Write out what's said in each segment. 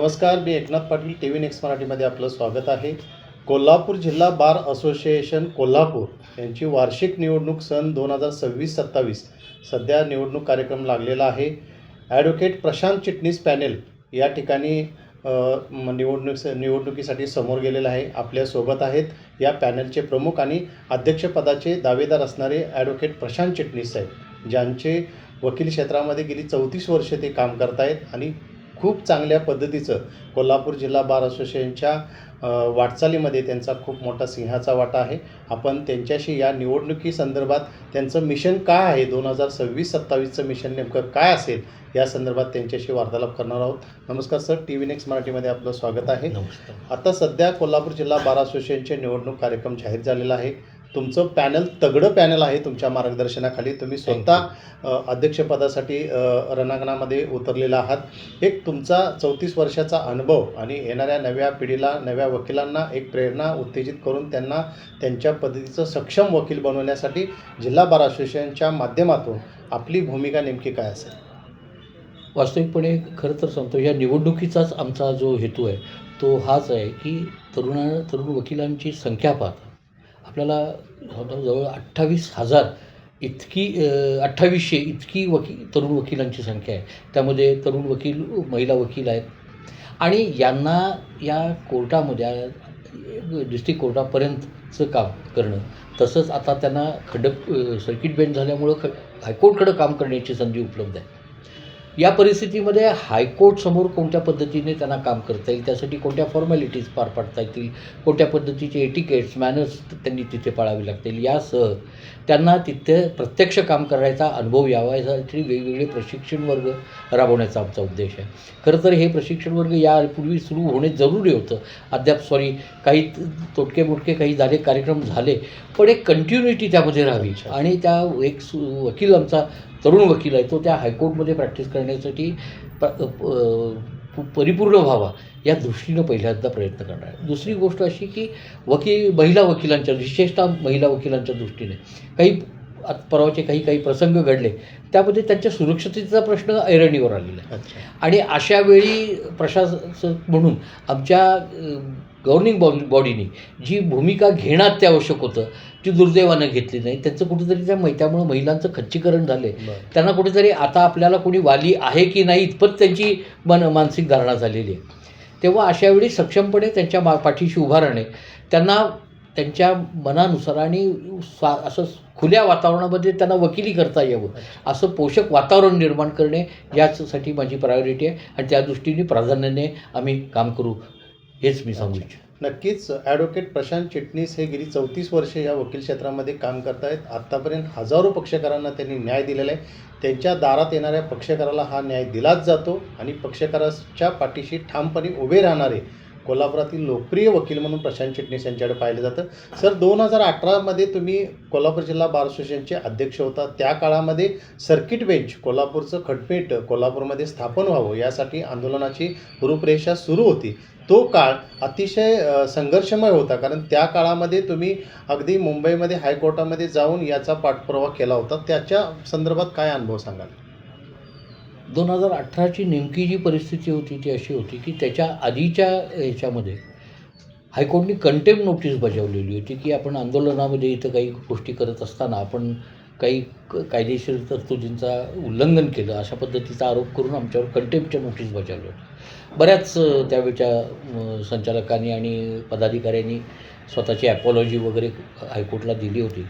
नमस्कार, मी Eknath Patil T V next मराठीमध्ये आपलं स्वागत आहे. कोल्हापूर जिल्हा बार असोसिएशन कोल्हापूर यांची वार्षिक निवडणूक सन 2026-27 सध्या निवडणूक कार्यक्रम लागलेला आहे. ॲडव्होकेट प्रशांत चिटणीस पॅनेल या ठिकाणी निवडणुकीसाठी समोर गेलेलं आहे. आपल्यासोबत आहेत या पॅनलचे प्रमुख आणि अध्यक्षपदाचे दावेदार असणारे ॲडव्होकेट प्रशांत चिटणीस साहेब, ज्यांचे वकील क्षेत्रामध्ये गेली 34 वर्षे ते काम करत आहेत आणि खूप चांगल्या पद्धतीचं कोल्हापूर जिल्हा बार असोसिएशनच्या वाटचालीमध्ये त्यांचा खूप मोठा सिंहाचा वाटा आहे. आपण त्यांच्याशी या निवडणुकीसंदर्भात त्यांचं मिशन काय आहे, 2026-27चं मिशन नेमकं काय असेल या संदर्भात त्यांच्याशी वार्तालाप करणार आहोत. नमस्कार सर, टी व्ही नेक्स्ट मराठीमध्ये आपलं स्वागत आहे. नमस्कार. आता सध्या कोल्हापूर जिल्हा बार असोसिएशनचे निवडणूक कार्यक्रम जाहीर झालेला आहे. तुमचं पॅनल तगडं पॅनल आहे. तुमच्या मार्गदर्शनाखाली तुम्ही स्वतः अध्यक्षपदासाठी रणांगणामध्ये उतरलेला आहात. एक तुमचा 34 वर्षाचा अनुभव आणि येणाऱ्या नव्या पिढीला, नव्या वकिलांना एक प्रेरणा उत्तेजित करून त्यांना त्यांच्या पद्धतीचं सक्षम वकील बनवण्यासाठी जिल्हा बार असोसिएशनच्या माध्यमातून आपली भूमिका नेमकी काय असेल? वास्तविकपणे खरं तर सांगतो, या निवडणुकीचाच आमचा जो हेतू आहे तो हाच आहे की तरुण वकिलांची संख्या पाहता आपल्याला जवळ 28,000 इतकी 2800 इतकी तरुण वकिलांची संख्या आहे. त्यामध्ये तरुण वकील, महिला वकील आहेत आणि यांना या कोर्टामध्ये डिस्ट्रिक्ट कोर्टापर्यंतचं काम करणं, तसंच आता त्यांना सर्किट बेंच झाल्यामुळं हायकोर्टकडं काम करण्याची संधी उपलब्ध आहे. या परिस्थितीमध्ये हायकोर्टसमोर कोणत्या पद्धतीने त्यांना काम करता येईल, त्यासाठी कोणत्या फॉर्मॅलिटीज पार पाडता येतील, कोणत्या पद्धतीचे एटिकेट्स, मॅनर्स त्यांनी तिथे पाळावी लागतील, यासह त्यांना तिथे प्रत्यक्ष काम करायचा अनुभव यावा यासाठी वेगवेगळे प्रशिक्षण वर्ग राबवण्याचा आमचा उद्देश आहे. खरं तर हे प्रशिक्षण वर्ग यापूर्वी सुरू होणे जरुरी होतं. अद्याप काही तोटके काही कार्यक्रम झाले, पण एक कंटिन्युटी त्यामध्ये राहावी आणि त्या एक वकील आमचा तरुण वकील आहे तो त्या हायकोर्टमध्ये प्रॅक्टिस करण्यासाठी परिपूर्ण व्हावा या दृष्टीनं पहिल्यांदा प्रयत्न करणार आहे. दुसरी गोष्ट अशी की महिला वकिलांच्या, विशेषतः महिला वकिलांच्या दृष्टीने परवाचे काही प्रसंग घडले, त्यामध्ये त्यांच्या सुरक्षिततेचा प्रश्न ऐरणीवर आलेला आहे. आणि अशा वेळी प्रशासक म्हणून आमच्या गव्हर्निंग बॉडीने जी भूमिका घेणं अत्यावश्यक होतं ती दुर्दैवानं घेतली नाही. त्यांचं कुठेतरी त्यामुळे महिलांचं खच्चीकरण झाले. त्यांना कुठेतरी आता आपल्याला कोणी वाली आहे की नाही इतपत त्यांची मानसिक धारणा झालेली आहे. तेव्हा अशावेळी सक्षमपणे त्यांच्या पाठीशी उभा राहणे, त्यांना त्यांच्या मनानुसार आणि असं खुल्या वातावरणामध्ये त्यांना वकिली करता यावं असं पोषक वातावरण निर्माण करणे यासाठी माझी प्रायोरिटी आहे आणि त्या दृष्टीने प्राधान्याने आम्ही काम करू हेच मी सांगू इच्छितो. नक्कीच ॲडव्होकेट प्रशांत चिटणीस हे गेली 34 वर्षे या वकील क्षेत्रामध्ये काम करत आहेत. आत्तापर्यंत हजारो पक्षकारांना त्यांनी न्याय दिलेला आहे. त्यांच्या दारात येणाऱ्या पक्षकाराला हा न्याय दिलाच जातो आणि पक्षकाराच्या पाठीशी ठामपणे उभे राहणारे कोल्हापुरातील लोकप्रिय वकील म्हणून प्रशांत चिटणीस यांच्याकडे पाहिलं जातं. सर, 2018मध्ये तुम्ही कोल्हापूर जिल्हा बार असोसिएशनचे अध्यक्ष होता. त्या काळामध्ये सर्किट बेंच, कोल्हापूरचं खटपीठ कोल्हापूरमध्ये स्थापन व्हावं यासाठी आंदोलनाची रूपरेषा सुरू होती. तो काळ अतिशय संघर्षमय होता, कारण त्या काळामध्ये तुम्ही अगदी मुंबईमध्ये हायकोर्टामध्ये जाऊन याचा पाठपुरावा केला होता. त्याच्या संदर्भात काय अनुभव सांगाल? 2018ची नेमकी जी परिस्थिती होती ती अशी होती की त्याच्या आधीच्या ह्याच्यामध्ये हायकोर्टने कंटेम्प्ट नोटीस बजावलेली होती की आपण आंदोलनामध्ये इथं काही गोष्टी करत असताना आपण काही कायदेशीर तरतुदींचा उल्लंघन केलं अशा पद्धतीचा आरोप करून आमच्यावर कंटेम्प्टच्या नोटीस बजावल्या होत्या. बऱ्याच त्यावेळच्या संचालकांनी आणि पदाधिकाऱ्यांनी स्वतःची ॲपॉलॉजी वगैरे हायकोर्टला दिली होती.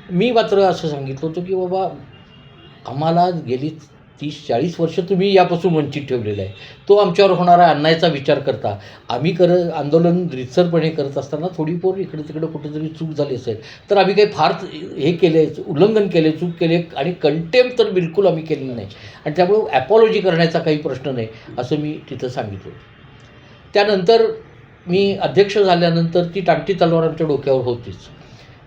मी मात्र असं सांगितलं होतं की बाबा, आम्हाला गेली 30-40 वर्ष तुम्ही यापासून वंचित ठेवलेलं आहे. तो आमच्यावर होणारा अन्यायाचा विचार करता आम्ही आंदोलन रितसरपणे करत असताना थोडीफार इकडे तिकडे कुठेतरी चूक झाली असेल तर आम्ही काही फार हे केले, उल्लंघन केले, चूक केले आणि कंटेम्प्ट तर बिलकुल आम्ही केलेलं नाही आणि त्यामुळे ॲपॉलॉजी करण्याचा काही प्रश्न नाही असं मी तिथं सांगितलं. त्यानंतर मी अध्यक्ष झाल्यानंतर ती टांगती तलवार आमच्या डोक्यावर होतीच.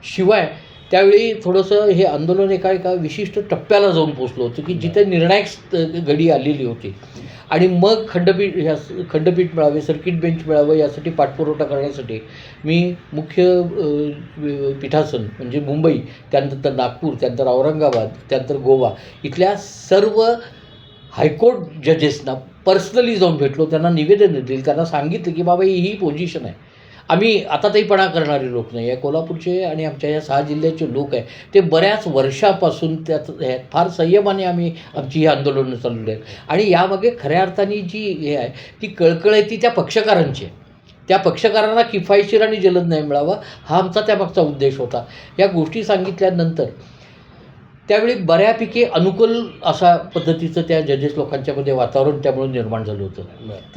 शिवाय त्यावेळी थोडंसं हे आंदोलन एका विशिष्ट टप्प्याला जाऊन पोचलं होतं की जिथे निर्णायक घडी आलेली होती आणि मग खंडपीठ मिळावे, सर्किट बेंच मिळावं यासाठी पाठपुरवठा करण्यासाठी मी मुख्य पीठासन म्हणजे मुंबई, त्यानंतर नागपूर, त्यानंतर औरंगाबाद, त्यानंतर गोवा इथल्या सर्व हायकोर्ट जजेसना पर्सनली जाऊन भेटलो, त्यांना निवेदन दिलं, त्यांना सांगितलं की बाबा ही पोझिशन आहे. आम्ही आताताईपणा करणारे लोक नाही आहे. कोल्हापूरचे आणि आमच्या या 6 जिल्ह्याचे लोक आहे, ते बऱ्याच वर्षापासून ह्यात फार संयमाने आम्ही आमची ही आंदोलनं चालवली आहेत. आणि यामागे खऱ्या अर्थाने जी हे आहे ती कळकळ आहे ती त्या पक्षकारांची आहे. त्या पक्षकारांना किफायतशीर आणि जलद न्याय मिळावा हा आमचा त्यामागचा उद्देश होता. या गोष्टी सांगितल्यानंतर त्यावेळी बऱ्यापैकी अनुकूल अशा पद्धतीचं त्या जजेस लोकांच्यामध्ये वातावरण त्यामुळे निर्माण झालं होतं.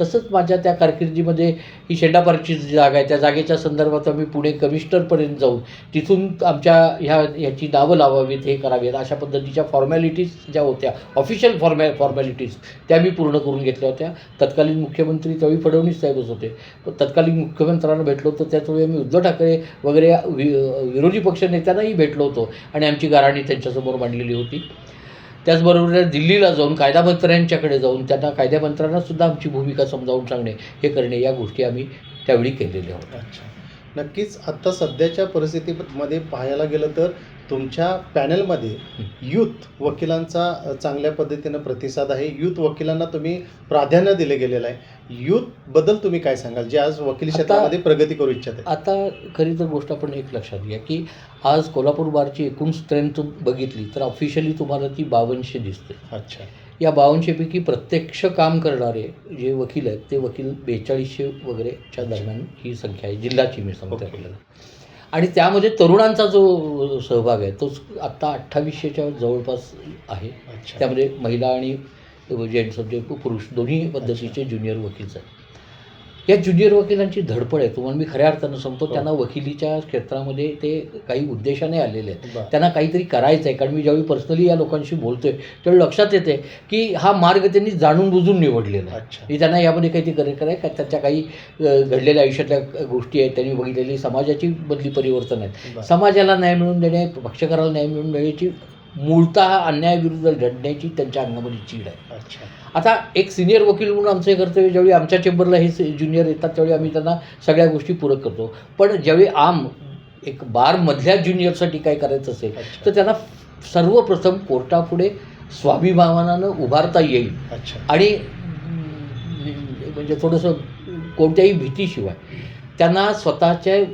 तसंच माझ्या त्या कारकिर्दीमध्ये ही शेंडापारची जागा आहे, त्या जागेच्या संदर्भात आम्ही पुणे कमिशनरपर्यंत जाऊन तिथून आमच्या ह्याची नावं लावावीत, हे करावेत, अशा पद्धतीच्या फॉर्मॅलिटीज ज्या होत्या, ऑफिशियल फॉर्मॅलिटीज त्या मी पूर्ण करून घेतल्या होत्या. तत्कालीन मुख्यमंत्री त्यावेळी फडणवीस साहेबच होते. तत्कालीन मुख्यमंत्र्यांना भेटलो होतो, त्याचवेळी आम्ही उद्धव ठाकरे वगैरे विरोधी पक्ष नेत्यांनाही भेटलो होतो आणि आमची गाऱ्हाणी त्यांच्यासमोर मांडलेली होती. त्याचबरोबर दिल्लीला जाऊन कायदामंत्र्यांच्याकडे जाऊन त्यांना कायदामंत्र्यांनासुद्धा आमची भूमिका समजावून सांगणे, हे करणे, या गोष्टी आम्ही त्यावेळी केलेल्या होत्या. अच्छा, नक्कीच. आत्ता सध्याच्या परिस्थितीमध्ये पाहायला गेलं तर तुमच्या पॅनलमध्ये यूथ वकिलांचा चांगल्या पद्धतीनं प्रतिसाद आहे. यूथ वकिलांना तुम्ही प्राधान्य दिले गेलेलं आहे. यूथबद्दल तुम्ही काय सांगाल, जे आज वकील क्षेत्रामध्ये प्रगती करू इच्छित आहे? आता खरी तर गोष्ट आपण एक लक्षात घ्या की आज कोल्हापूर बारची एकूण स्ट्रेंथ बघितली तर ऑफिशियली तुम्हाला ती 5200 दिसते. अच्छा, या 5200पैकी प्रत्यक्ष काम करणारे जे वकील आहेत ते वकील 4200 वगैरेच्या दरम्यान ही संख्या आहे, जिल्ह्याची मी सांगतो आपल्याला. आणि त्यामध्ये तरुणांचा जो सहभाग आहे तो आत्ता 2800च्या जवळपास आहे. अच्छा. त्यामध्ये महिला आणि जेंट्स म्हणजे पुरुष दोन्ही पद्धतीचे ज्युनियर वकील आहेत. या ज्युनियर वकिलांची धडपड आहे, तुम्हाला मी खऱ्या अर्थानं सांगतो. त्यांना वकिलीच्या क्षेत्रामध्ये ते काही उद्देशाने आलेले आहेत, त्यांना काहीतरी करायचं आहे. कारण मी ज्यावेळी पर्सनली या लोकांशी बोलतोय त्यावेळी लक्षात येते की हा मार्ग त्यांनी जाणून बुजून निवडलेला आहे. की त्यांना यामध्ये काहीतरी करायचं, त्यांच्या काही घडलेल्या आयुष्यातल्या गोष्टी आहेत, त्यांनी बघितलेली समाजाची बदली परिवर्तन आहेत. समाजाला न्याय मिळवून देणे, पक्षकाराला न्याय मिळवून देण्याची, मूळतः अन्यायाविरुद्ध लढण्याची त्यांच्या अंगामध्ये चीड आहे. आता एक सिनियर वकील म्हणून आमचं हे कर्तव्य, ज्यावेळी आमच्या चेंबरला हे ज्युनियर येतात त्यावेळी आम्ही त्यांना सगळ्या गोष्टी पूरक करतो. पण ज्यावेळी एक बारमधल्या ज्युनियरसाठी काय करायचं असेल तर त्यांना सर्वप्रथम कोर्टापुढे स्वाभिमानानं उभारता येईल आणि म्हणजे थोडंसं कोणत्याही भीतीशिवाय त्यांना स्वतःच्या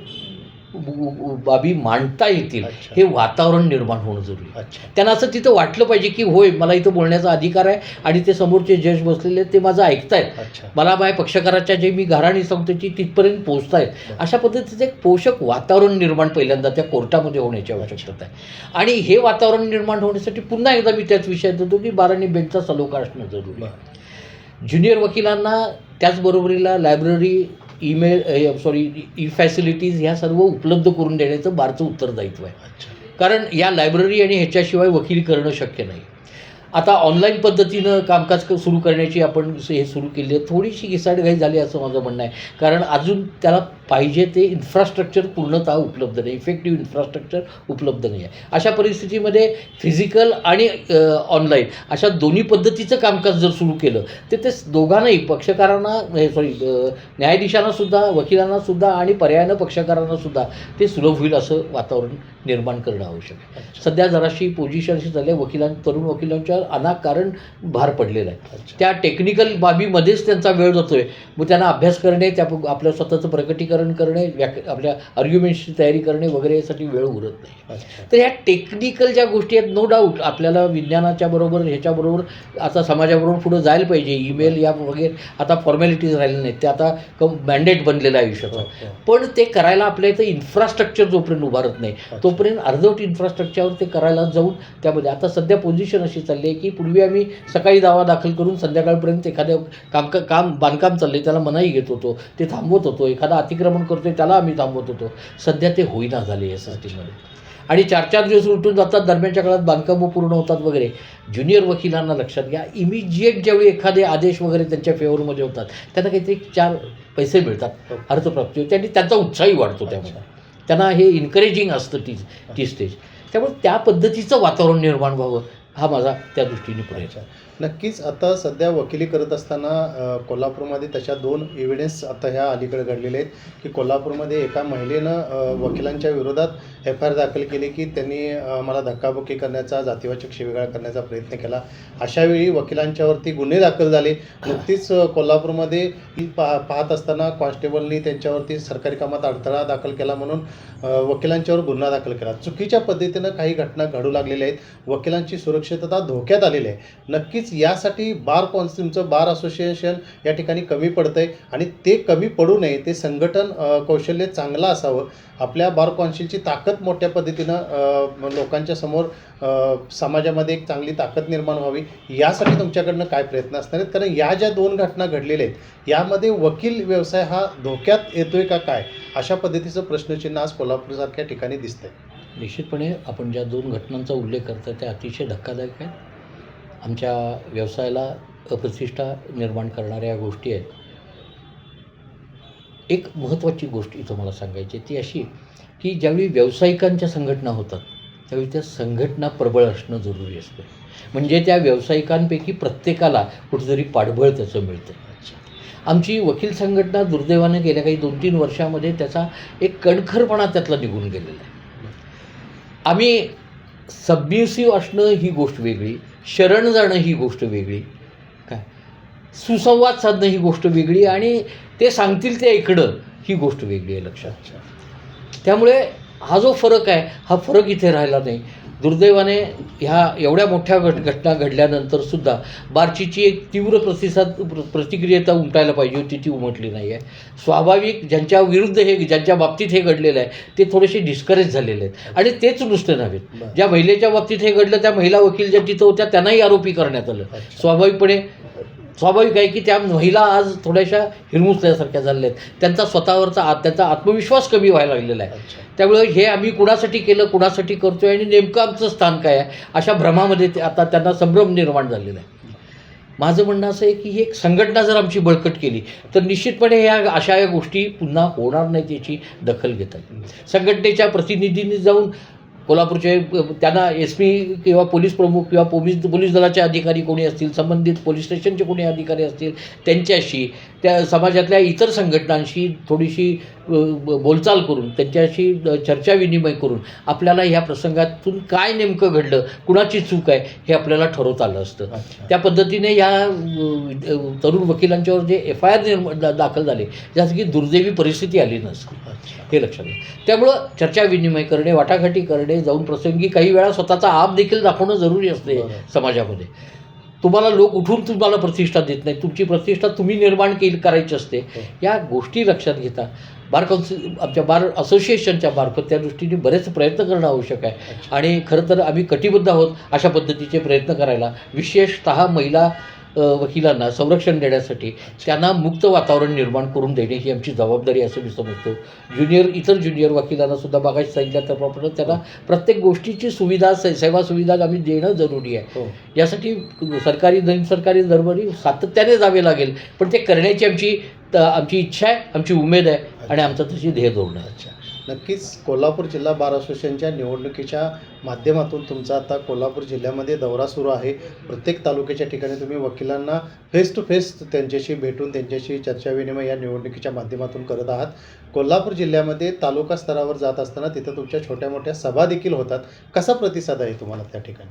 बाबी मांडता येतील हे वातावरण निर्माण होणं जरुरी आहे. त्यांना असं तिथं वाटलं पाहिजे की होय, मला इथं बोलण्याचा अधिकार आहे आणि ते समोरचे जज बसलेले ते माझं ऐकतायत, मला माझ्या पक्षकाराच्या जे मी गाऱ्हाणी सांगतो ती तिथपर्यंत पोहोचतायत. अशा पद्धतीचं एक पोषक वातावरण निर्माण पहिल्यांदा त्या कोर्टामध्ये होण्याची आवश्यकता आहे. आणि हे वातावरण निर्माण होण्यासाठी पुन्हा एकदा मी त्याच विषयात येतो की बार आणि बेंचचा सलोखा असणं जरुरी आहे. ज्युनियर वकिलांना त्याचबरोबरीला लायब्ररी, ई फॅसिलिटीज ह्या सर्व उपलब्ध करून देण्याचं बारचं उत्तरदायित्व आहे. कारण या लायब्ररी आणि ह्याच्याशिवाय वकिली करणं शक्य नाही. आता ऑनलाईन पद्धतीनं कामकाज सुरू करण्याची आपण हे सुरू केली आहे. थोडीशी घिसाडघाई झाली असं माझं म्हणणं आहे, कारण अजून त्याला पाहिजे ते इन्फ्रास्ट्रक्चर पूर्णतः उपलब्ध नाही, इफेक्टिव्ह इन्फ्रास्ट्रक्चर उपलब्ध नाही आहे. अशा परिस्थितीमध्ये फिजिकल आणि ऑनलाईन अशा दोन्ही पद्धतीचं कामकाज जर सुरू केलं तर ते दोघांनाही, पक्षकारांना न्यायाधीशांनासुद्धा, वकिलांनासुद्धा आणि पर्यायानं पक्षकारांनासुद्धा ते सुलभ होईल असं वातावरण निर्माण करणं आवश्यक आहे. सध्या जराशी पोझिशन अशी झाली आहे, तरुण वकिलांच्या अनाकारण भार पडलेला आहे. त्या टेक्निकल बाबीमध्येच त्यांचा वेळ जातोय. मग त्यांना अभ्यास करणे, त्या आपल्या स्वतःचं प्रकटीकरण करणे, आपल्या आर्ग्युमेंट्सची तयारी करणे वगैरे यासाठी वेळ उरत नाही. तर ह्या टेक्निकल ज्या गोष्टी आहेत, नो डाऊट आपल्याला विज्ञानाच्या बरोबर ह्याच्याबरोबर आता समाजाबरोबर पुढं जायला पाहिजे. ईमेल या वगैरे आता फॉर्मॅलिटीज राहिल्या नाहीत, ते आता मॅन्डेट बनलेलं आहे आयुष्याचं. पण ते करायला आपल्या इथं इन्फ्रास्ट्रक्चर जोपर्यंत उभारत नाही तोपर्यंत अर्धवट इन्फ्रास्ट्रक्चरवर ते करायला जाऊन त्यामध्ये आता सध्या पोझिशन अशी चालली आहे की पूर्वी आम्ही सकाळी दावा दाखल करून संध्याकाळपर्यंत एखाद्या बांधकाम चालले त्याला मनाई घेत होतो, ते थांबवत होतो. एखादा अतिक्रमण करतोय त्याला आम्ही थांबवत होतो. सध्या ते होईना झाले या सिस्टीममध्ये. आणि 4-4 दिवस उलटून जातात, दरम्यानच्या काळात बांधकामं पूर्ण होतात वगैरे. ज्युनियर वकिलांना लक्षात घ्या, इमिजिएट ज्यावेळी एखादे आदेश वगैरे त्यांच्या फेवरमध्ये होतात त्यांना काहीतरी 4 पैसे मिळतात, अर्थप्राप्ती होते आणि त्यांचा उत्साही वाढतो. त्यामध्ये त्यांना हे इन्करेजिंग असतं ती स्टेज. त्यामुळे त्या पद्धतीचं वातावरण निर्माण व्हावं हा माझा त्या दृष्टीने प्रयत्न. अच्छा. नक्कीच आता सध्या वकिली करत असताना कोल्हापूरमध्ये त्याच्या 2 एव्हिडन्स आता ह्या अलीकडे घडलेले आहेत की कोल्हापूरमध्ये एका महिलेनं वकिलांच्या विरोधात FIR दाखल केली की त्यांनी मला धक्काबुक्की करण्याचा, जातीवाचक शिवीगाळ करण्याचा प्रयत्न केला. अशावेळी वकिलांच्यावरती गुन्हे दाखल झाले. नुकतीच कोल्हापूरमध्ये पाहत असताना कॉन्स्टेबलनी त्यांच्यावरती सरकारी कामात अडथळा दाखल केला म्हणून वकिलांच्यावर गुन्हा दाखल केला. चुकीच्या पद्धतीनं काही घटना घडू लागलेल्या आहेत. वकिलांची सुरक्षितता धोक्यात आलेली आहे. नक्कीच यासाठी तुमचं बार असोसिएशन या ठिकाणी कमी पडतं आहे आणि ते कमी पडू नये, ते संघटन कौशल्य चांगलं असावं. आपल्या बार कौन्सिलची ताकद मोठ्या पद्धतीनं लोकांच्या समोर समाजामध्ये एक चांगली ताकद निर्माण व्हावी, यासाठी तुमच्याकडनं काय प्रयत्न असणार आहेत? कारण या ज्या 2 घटना घडलेल्या आहेत यामध्ये वकील व्यवसाय हा धोक्यात येतोय का काय, अशा पद्धतीचं प्रश्नचिन्ह आज कोल्हापूरसारख्या ठिकाणी दिसतंय. निश्चितपणे आपण ज्या 2 घटनांचा उल्लेख करता त्या अतिशय धक्कादायक आहेत. आमच्या व्यवसायाला अप्रतिष्ठा निर्माण करणाऱ्या गोष्टी आहेत. एक महत्त्वाची गोष्ट इथं मला सांगायची आहे ती अशी की ज्यावेळी व्यावसायिकांच्या संघटना होतात त्यावेळी त्या संघटना प्रबळ असणं जरुरी असतं. म्हणजे त्या व्यावसायिकांपैकी प्रत्येकाला कुठेतरी पाठबळ त्याचं मिळतं. आमची वकील संघटना दुर्दैवाने गेल्या काही 2-3 वर्षामध्ये त्याचा एक कणखरपणा त्यातला निघून गेलेला आहे. आम्ही सबमिसिव्ह असणं ही गोष्ट वेगळी, शरण जाणं ही गोष्ट वेगळी, काय सुसंवाद साधणं ही गोष्ट वेगळी आणि ते सांगतील ते ऐकणं ही गोष्ट वेगळी आहे लक्षात. त्यामुळे हा जो फरक आहे हा फरक इथे राहिला नाही. दुर्दैवाने ह्या एवढ्या मोठ्या घटना घडल्यानंतरसुद्धा बार्शीची एक तीव्र प्रतिक्रिया उमटायला पाहिजे होती, ती उमटली नाही आहे. स्वाभाविक ज्यांच्या विरुद्ध ज्यांच्या बाबतीत हे घडलेलं आहे ते थोडेसे डिस्करेज झालेले आहेत. आणि तेच नुसते नव्हेत, ज्या महिलेच्या बाबतीत हे घडलं त्या महिला वकील ज्या तिथं होत्या त्यांनाही आरोपी करण्यात आलं. स्वाभाविक आहे की त्या महिला आज थोड्याशा हिरमुसल्यासारख्या झालेल्या आहेत. त्यांचा त्यांचा आत्मविश्वास कमी व्हायला लागलेला आहे. त्यामुळे हे आम्ही कुणासाठी केलं, कुणासाठी करतो आहे आणि नेमकं आमचं स्थान काय आहे अशा भ्रमामध्ये आता त्यांना संभ्रम निर्माण झालेला आहे. माझं म्हणणं असं आहे की ही एक संघटना जर आमची बळकट केली तर निश्चितपणे अशा या गोष्टी पुन्हा होणार नाहीत याची दखल घेता येईल. संघटनेच्या प्रतिनिधींनी जाऊन कोल्हापूरचे त्यांना SP किंवा पोलीस प्रमुख किंवा पोलीस दलाचे अधिकारी कोणी असतील, संबंधित पोलीस स्टेशनचे कोणी अधिकारी असतील त्यांच्याशी, त्या समाजातल्या इतर संघटनांशी थोडीशी बोलचाल करून त्यांच्याशी चर्चा विनिमय करून आपल्याला ह्या प्रसंगातून काय नेमकं घडलं, कुणाची चूक आहे हे आपल्याला ठरवता आलं असतं. त्या पद्धतीने या तरुण वकिलांच्यावर जे FIR दाखल झाले ज्यासाठी दुर्दैवी परिस्थिती आली नसती हे लक्षात घ्या. त्यामुळं चर्चा विनिमय करणे, वाटाघाटी करणे, जाऊन प्रसंगी काही वेळा स्वतःचा आप देखील दाखवणं जरुरी असते समाजामध्ये. तुम्हाला लोक उठून तुम्हाला प्रतिष्ठा देत नाही, तुमची प्रतिष्ठा तुम्ही निर्माण करायची असते. या गोष्टी लक्षात घेता बार कौन्सिल आमच्या बार असोसिएशनच्या मार्फत त्या दृष्टीने बरेच प्रयत्न करणं आवश्यक आहे. आणि खरं तर आम्ही कटिबद्ध आहोत अशा पद्धतीचे प्रयत्न करायला. विशेषतः महिला वकिलांना संरक्षण देण्यासाठी त्यांना मुक्त वातावरण निर्माण करून देणे ही आमची जबाबदारी असं मी समजतो. इतर ज्युनियर वकिलांनासुद्धा बघायचं सांगितलं त्याप्रमाणे त्यांना प्रत्येक गोष्टीची सुविधा, सेवा सुविधा आम्ही देणं जरुरी आहे. यासाठी सरकारी निमसरकारी दरबारी सातत्याने जावे लागेल, पण ते करण्याची आमची इच्छा आहे, आमची उमेद आहे आणि आमचं तशी ध्येय धोरण आहे. नक्कीच कोल्हापूर जिल्हा बार असोसिएशनच्या निवडणुकीच्या माध्यमातून तुमचा आता कोल्हापूर जिल्ह्यामध्ये दौरा सुरू आहे. प्रत्येक तालुक्याच्या ठिकाणी तुम्ही वकिलांना फेस टू फेस त्यांच्याशी भेटून त्यांच्याशी चर्चा विनिमय या निवडणुकीच्या माध्यमातून करत आहात. कोल्हापूर जिल्ह्यामध्ये तालुका स्तरावर जात असताना तिथं तुमच्या छोट्या मोठ्या सभा देखील होतात. कसा प्रतिसाद आहे तुम्हाला त्या ठिकाणी?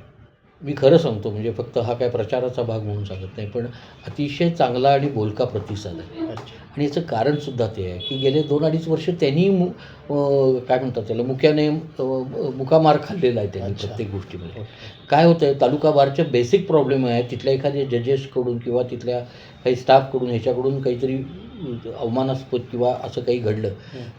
मी खरं सांगतो, म्हणजे फक्त हा काय प्रचाराचा भाग म्हणून सांगत नाही, पण अतिशय चांगला आणि बोलका प्रतिसाद आहे. आणि याचं कारणसुद्धा ते आहे की गेले 2-2.5 वर्ष त्यांनी काय म्हणतात त्याला मुकामार खाल्लेला आहे त्यांनी प्रत्येक गोष्टीमध्ये. काय होतं आहे, तालुका बारचे बेसिक प्रॉब्लेम आहे. तिथल्या एखाद्या जजेसकडून किंवा तिथल्या काही स्टाफकडून ह्याच्याकडून काहीतरी अवमानास्पद किंवा असं काही घडलं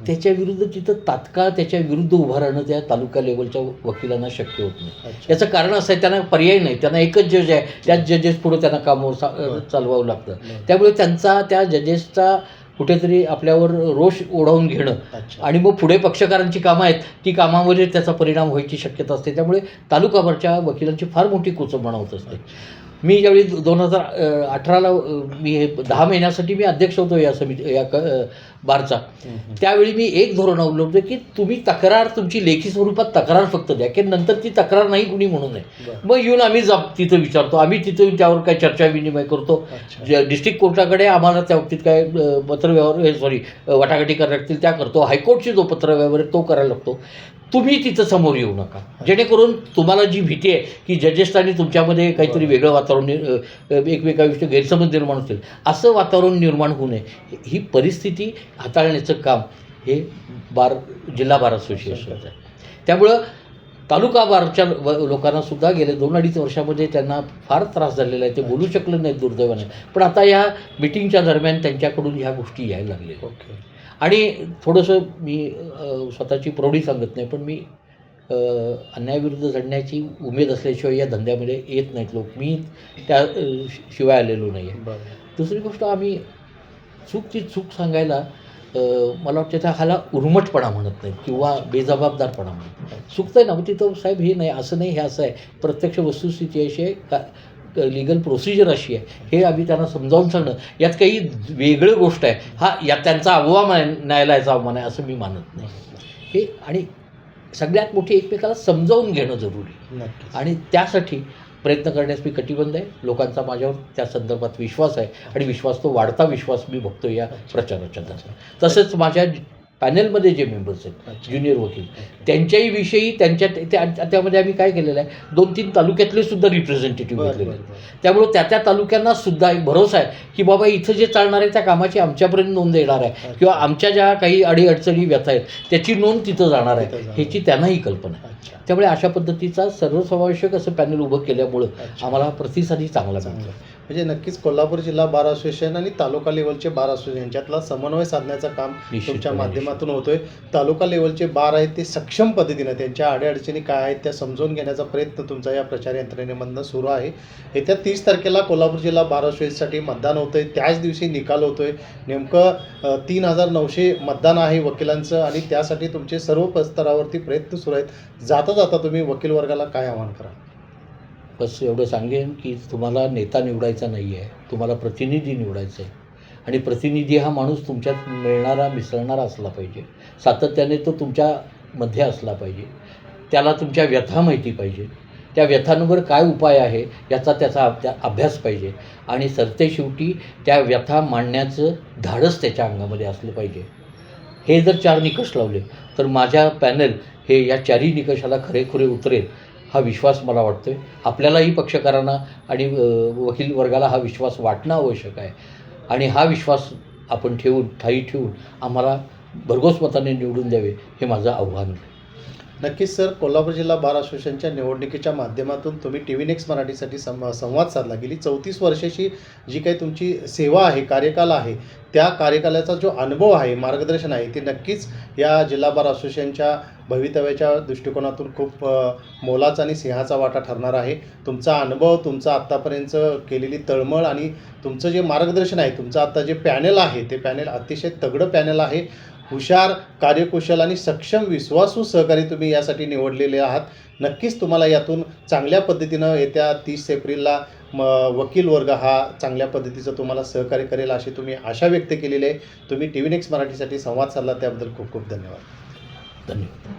त्याच्या विरुद्ध तिथं तात्काळ त्याच्या विरुद्ध उभं राहणं त्या तालुका लेवलच्या वकिलांना शक्य होत नाही. याचं कारण असं आहे, त्यांना पर्याय नाही, त्यांना एकच जज आहे, त्याच जजेस पुढे त्यांना कामं चालवावं लागतं. त्यामुळे त्या जजेसचा कुठेतरी आपल्यावर रोष ओढावून घेणं आणि मग पुढे पक्षकारांची कामं आहेत ती कामामध्ये त्याचा परिणाम व्हायची शक्यता असते. त्यामुळे तालुकाभरच्या वकिलांची फार मोठी कुचंबणा होत असते. मी ज्यावेळी 2018ला मी हे 10 महिन्यासाठी मी अध्यक्ष होतो या समिती या बारचा. त्यावेळी मी एक धोरण अवलंबलं की तुम्ही तक्रार तुमची लेखी स्वरूपात तक्रार फक्त द्या, की नंतर ती तक्रार नाही कुणी म्हणू नये. मग येऊन आम्ही तिथं विचारतो, आम्ही तिथं त्यावर काय चर्चा विनिमय करतो. डिस्ट्रिक्ट कोर्टाकडे आम्हाला त्या बाबतीत काय पत्रव्यवहार वाटाघाटी करायला लागतील त्या करतो. हायकोर्टची जो पत्रव्यवहार आहे तो करायला लागतो. तुम्ही तिथं समोर येऊ नका, जेणेकरून तुम्हाला जी भीती आहे की जजेस आणि तुमच्यामध्ये काहीतरी वेगळं वातावरण एकमेकाविषयी गैरसमज निर्माण होतील, असं वातावरण निर्माण होऊ नये. ही परिस्थिती हाताळण्याचं काम हे जिल्हा बार असोसिएशनचं आहे. त्यामुळं तालुका बारच्या लोकांनासुद्धा गेल्या 2-2.5 वर्षामध्ये त्यांना फार त्रास झालेला आहे. ते बोलू शकले नाहीत दुर्दैवाने. पण आता या मिटिंगच्या दरम्यान त्यांच्याकडून ह्या गोष्टी यायला लागल्या. आणि थोडंसं मी स्वतःची प्रौढी सांगत नाही, पण मी अन्यायाविरुद्ध लढण्याची उमेद असल्याशिवाय या धंद्यामध्ये येत नाहीत लोक. मी त्या शिवाय आलेलो नाही आहे. दुसरी गोष्ट, आम्ही चूकची चूक सांगायला मला वाटतं त्या ह्याला उर्मटपणा म्हणत नाही किंवा बेजबाबदारपणा म्हणत नाही. चुकतं ना, मग तिथं साहेब हे नाही, असं नाही, हे असं आहे. प्रत्यक्ष वस्तुस्थिती अशी आहे का, लिगल प्रोसिजर अशी आहे, हे आम्ही त्यांना समजावून सांगणं, यात काही वेगळं गोष्ट आहे. यात त्यांचा अवमान न्यायालयाचा अवमान आहे असं मी मानत नाही. हे आणि सगळ्यात मोठी एकमेकाला समजावून घेणं जरुरी, आणि त्यासाठी प्रयत्न करण्यास मी कटिबद्ध आहे. लोकांचा माझ्यावर त्या संदर्भात विश्वास आहे, आणि विश्वास तो वाढता विश्वास मी बघतो या प्रचाराच्या दरम्यान. तसंच माझ्या पॅनलमध्ये जे मेंबर्स आहेत ज्युनियर वकील, त्यांच्याही विषयी त्यामध्ये आम्ही काय केलेलं आहे, 2-3 तालुक्यातले सुद्धा रिप्रेझेंटेटिव्ह घेतलेले आहेत. त्यामुळं त्या तालुक्यांना सुद्धा एक भरोसा आहे की बाबा इथं जे चालणार आहे त्या कामाची आमच्यापर्यंत नोंद येणार आहे, किंवा आमच्या ज्या काही अडीअडचणी व्यथा आहेत त्याची नोंद तिथं जाणार आहे, ह्याची त्यांनाही कल्पना आहे. त्यामुळे अशा पद्धतीचा सर्वसमावेशक असं पॅनल उभं केल्यामुळं आम्हाला प्रतिसादही चांगला मिळतो. म्हणजे नक्कीच कोल्हापूर जिल्हा बार असोसिएशन आणि तालुका लेवलचे बार असोसिएशन यांच्यातला समन्वय साधण्याचं काम तुमच्या माध्यमातून होतोय. तालुका लेवलचे बार आहेत ते सक्षम पद्धतीनं त्यांच्या अडीअडचणी काय आहेत त्या समजून घेण्याचा प्रयत्न तुमचा या प्रचार यंत्रणेमधनं सुरू आहे. येत्या 30 तारखेला कोल्हापूर जिल्हा बार असोसिएशनसाठी मतदान होतंय. त्याच दिवशी निकाल होतोय. नेमकं 3900 मतदान आहे वकिलांचं, आणि त्यासाठी तुमचे सर्व स्तरावरती प्रयत्न सुरू आहेत. जाता जाता तुम्ही वकील वर्गाला काय आवाहन करा? बस एवढं सांगेन की तुम्हाला नेता निवडायचा नाही आहे, तुम्हाला प्रतिनिधी निवडायचा आहे. आणि प्रतिनिधी हा माणूस तुमच्यात मिळणारा मिसळणारा असला पाहिजे, सातत्याने तो तुमच्यामध्ये असला पाहिजे, त्याला तुमच्या व्यथा माहिती पाहिजे, त्या व्यथांवर काय उपाय आहे त्याचा अभ्यास पाहिजे, आणि सरतेशेवटी त्या व्यथा मांडण्याचं धाडस त्याच्या अंगामध्ये असलं पाहिजे. हे जर 4 निकष लावले तर माझ्या पॅनल हे या 4ही निकषाला खरेखुरे उतरेल हा विश्वास मला वाटतो आहे. आपल्यालाही पक्षकारांना आणि वकील वर्गाला हा विश्वास वाटणं आवश्यक आहे, आणि हा विश्वास आपण ठायी ठेवून आम्हाला भरघोस मताने निवडून द्यावे हे माझं आव्हान आहे. नक्कीच सर, कोल्हापूर जिल्हा बार असोसिएशनच्या निवडणुकीच्या माध्यमातून तुम्ही TV नेक्स्ट मराठीसाठी संवाद साधला. गेली 34 वर्षाची जी काही तुमची सेवा आहे, कार्यकाल आहे, त्या कार्यकालाचा जो अनुभव आहे, मार्गदर्शन आहे, ते नक्कीच या जिल्हा बार असोसिएशनच्या भवितव्याच्या दृष्टिकोनातून खूप मोलाचा आणि सिंहाचा वाटा ठरणार आहे. तुमचा अनुभव, तुमचा आत्तापर्यंत केलेली तळमळ आणि तुमचं जे मार्गदर्शन आहे, तुमचं आत्ता जे पॅनल आहे ते पॅनल अतिशय तगडं पॅनल आहे. हुशार, कार्यकुशल आणि सक्षम विश्वासू सहकारी तुम्ही यासाठी निवडलेले आहात. नक्कीच तुम्हाला यातून चांगल्या पद्धतीनं येत्या 30 एप्रिलला वकील वर्ग हा चांगल्या पद्धतीचं तुम्हाला सहकार्य करेल अशी तुम्ही आशा व्यक्त केलेली आहे. तुम्ही TV नेक्स्ट मराठीसाठी संवाद साधला त्याबद्दल खूप खूप धन्यवाद. धन्यवाद.